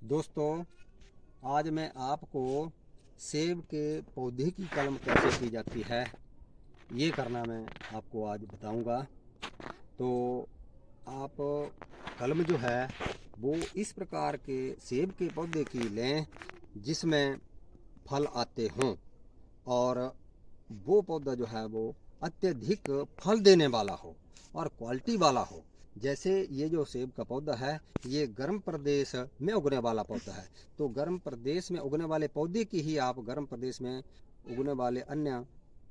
दोस्तों, आज मैं आपको सेब के पौधे की कलम कैसे की जाती है ये करना मैं आपको आज बताऊंगा। तो आप कलम जो है वो इस प्रकार के सेब के पौधे की लें जिसमें फल आते हों और वो पौधा जो है वो अत्यधिक फल देने वाला हो और क्वालिटी वाला हो। जैसे ये जो सेब का पौधा है ये गर्म प्रदेश में उगने वाला पौधा है। तो गर्म प्रदेश में उगने वाले पौधे की ही आप गर्म प्रदेश में उगने वाले अन्य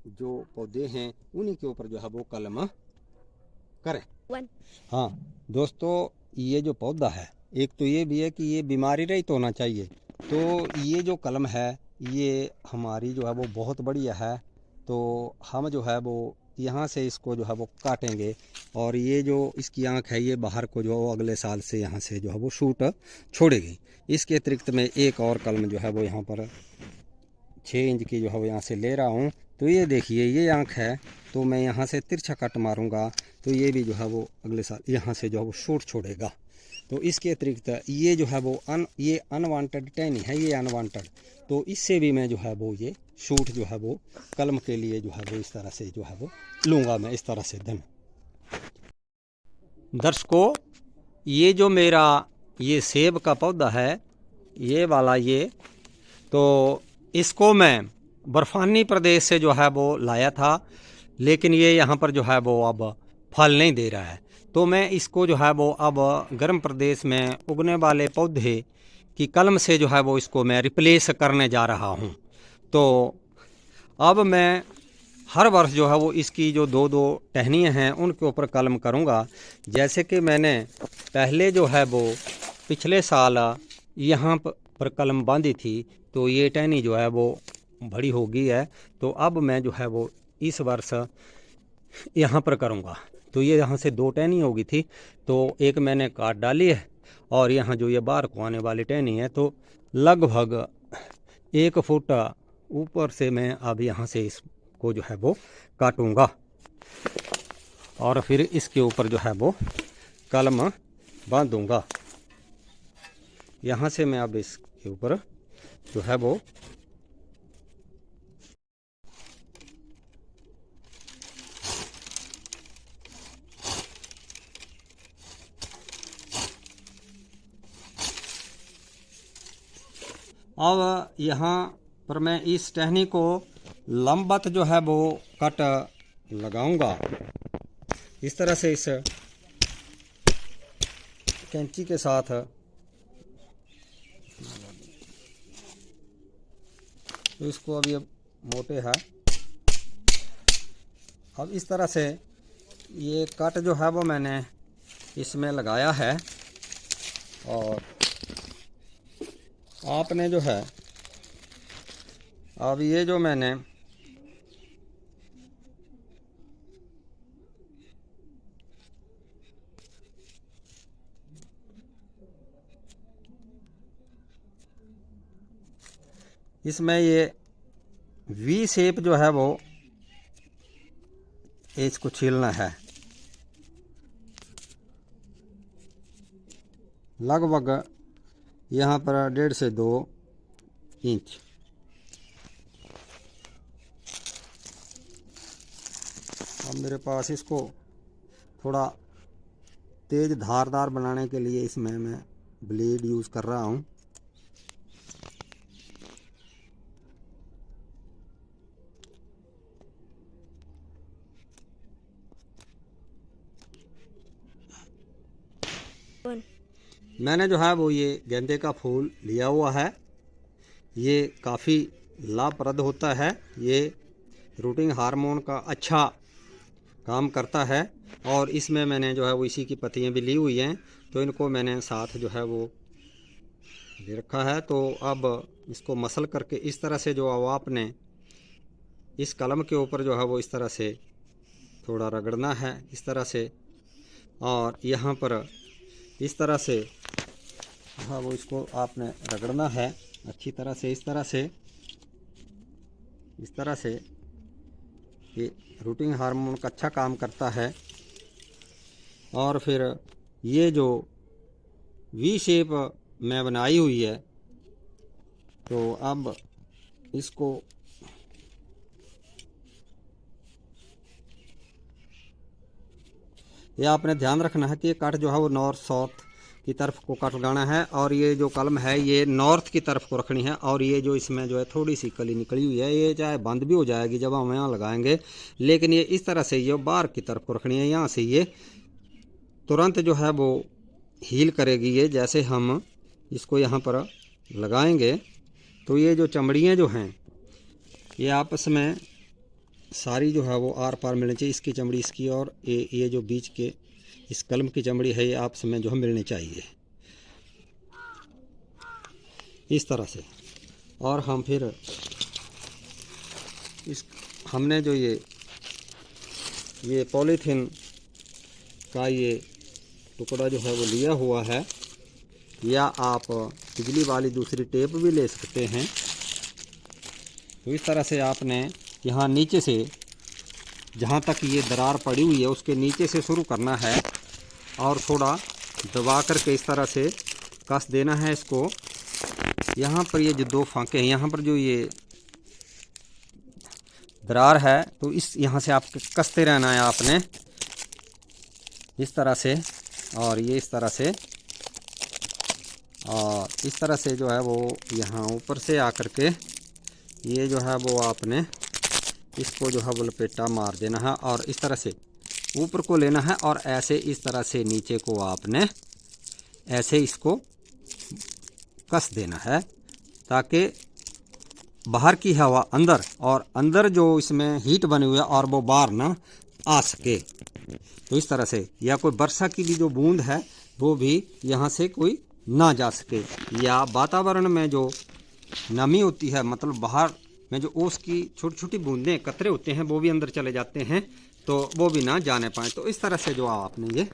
जो पौधे हैं उन्हीं के ऊपर जो है वो कलम करें। हाँ दोस्तों, ये जो पौधा है एक तो ये भी है कि ये बीमारी रहित होना चाहिए। तो ये जो कलम है ये हमारी जो है वो बहुत बढ़िया है। तो हम जो है वो यहाँ से इसको जो है वो काटेंगे और ये जो इसकी आँख है ये बाहर को जो अगले साल से यहाँ से जो है वो शूट छोड़ेगी। इसके अतिरिक्त मैं एक और कलम जो है वो यहाँ पर 6 इंच की जो है वो यहाँ से ले रहा हूँ। तो ये देखिए ये आँख है, तो मैं यहाँ से तिरछा कट मारूंगा तो ये भी जो है वो अगले साल यहाँ से जो है वो शूट छोड़ेगा। तो इसके अतिरिक्त ये जो है वो ये अनवांटेड टहनी है, ये अनवांटेड। तो इससे भी मैं जो है वो ये शूट जो है वो कलम के लिए जो है वो इस तरह से जो है वो लूँगा मैं इस तरह से। दर्शकों, ये जो मेरा ये सेब का पौधा है ये वाला ये, तो इसको मैं बर्फानी प्रदेश से जो है वो लाया था, लेकिन ये यहाँ पर जो है वो अब फल नहीं दे रहा है। तो मैं इसको जो है वो अब गर्म प्रदेश में उगने वाले पौधे की कलम से जो है वो इसको मैं रिप्लेस करने जा रहा हूँ। तो अब मैं हर वर्ष जो है वो इसकी जो दो दो टहनियाँ हैं उनके ऊपर कलम करूँगा। जैसे कि मैंने पहले जो है वो पिछले साल यहाँ पर कलम बांधी थी, तो ये टहनी जो है वो बड़ी हो गई है। तो अब मैं जो है वो इस वर्ष यहाँ पर करूँगा। तो ये यहाँ से दो टहनी हो गई थी, तो एक मैंने काट डाली है और यहाँ जो ये बाहर को आने वाली टहनी है तो लगभग 1 फुट ऊपर से मैं अब यहाँ से इसको जो है वो काटूँगा और फिर इसके ऊपर जो है वो कलम बांधूँगा। यहाँ से मैं अब इसके ऊपर जो है वो अब यहाँ पर मैं इस टहनी को लंबत जो है वो कट लगाऊंगा इस तरह से इस कैंची के साथ। तो इसको अब ये मोटे है, अब इस तरह से ये कट जो है वो मैंने इसमें लगाया है और आपने जो है अब ये जो मैंने इसमें ये वी शेप जो है वो इसको छीलना है लगभग यहाँ पर 1.5 से 2 इंच। अब मेरे पास इसको थोड़ा तेज़ धारदार बनाने के लिए इसमें मैं ब्लेड यूज़ कर रहा हूँ। मैंने जो है वो ये गेंदे का फूल लिया हुआ है, ये काफ़ी लाभप्रद होता है, ये रूटिंग हार्मोन का अच्छा काम करता है और इसमें मैंने जो है वो इसी की पत्तियां भी ली हुई हैं, तो इनको मैंने साथ जो है वो ले रखा है। तो अब इसको मसल करके इस तरह से जो अब आपने इस कलम के ऊपर जो है वो इस तरह से थोड़ा रगड़ना है इस तरह से, और यहाँ पर इस तरह से हाँ वो इसको आपने रगड़ना है अच्छी तरह से इस तरह से ये रूटिंग हार्मोन का अच्छा काम करता है। और फिर ये जो वी शेप मैं बनाई हुई है। तो अब इसको ये आपने ध्यान रखना है कि ये कट जो है वो नॉर्थ साउथ की तरफ को कट लगाना है, और ये जो कलम है ये नॉर्थ की तरफ को रखनी है। और ये जो इसमें जो है थोड़ी सी कली निकली हुई है, ये चाहे बंद भी हो जाएगी जब हम यहाँ लगाएंगे, लेकिन ये इस तरह से ये बाहर की तरफ को रखनी है। यहाँ से ये तुरंत जो है वो हील करेगी। ये जैसे हम इसको यहाँ पर लगाएंगे तो ये जो चमड़ियाँ जो हैं ये आपस में सारी जो है वो आर पार मिलनी चाहिए। इसकी चमड़ी इसकी, और ये जो बीच के इस कलम की चमड़ी है ये आपस में जो है मिलनी चाहिए इस तरह से। और हम फिर इस हमने जो ये पॉलीथीन का ये टुकड़ा जो है वो लिया हुआ है, या आप बिजली वाली दूसरी टेप भी ले सकते हैं। तो इस तरह से आपने यहाँ नीचे से जहाँ तक ये दरार पड़ी हुई है उसके नीचे से शुरू करना है, और थोड़ा दबा करके इस तरह से कस देना है इसको। यहाँ पर ये जो दो फांके हैं, यहाँ पर जो ये दरार है, तो इस यहाँ से आप कसते रहना है आपने इस तरह से, और ये इस तरह से, और इस तरह से जो है वो यहाँ ऊपर से आकर के ये जो है वो आपने इसको जो है वो लपेटा मार देना है, और इस तरह से ऊपर को लेना है, और ऐसे इस तरह से नीचे को आपने ऐसे इसको कस देना है, ताकि बाहर की हवा अंदर, और अंदर जो इसमें हीट बनी हुई है और वो बाहर ना आ सके। तो इस तरह से, या कोई वर्षा की भी जो बूंद है वो भी यहाँ से कोई ना जा सके, या वातावरण में जो नमी होती है, मतलब बाहर में जो ओस की छोटी छोटी बूंदें कतरे होते हैं वो भी अंदर चले जाते हैं, तो वो भी ना जाने पाए। तो इस तरह से जो आपने ये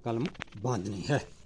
कलम बांधनी है।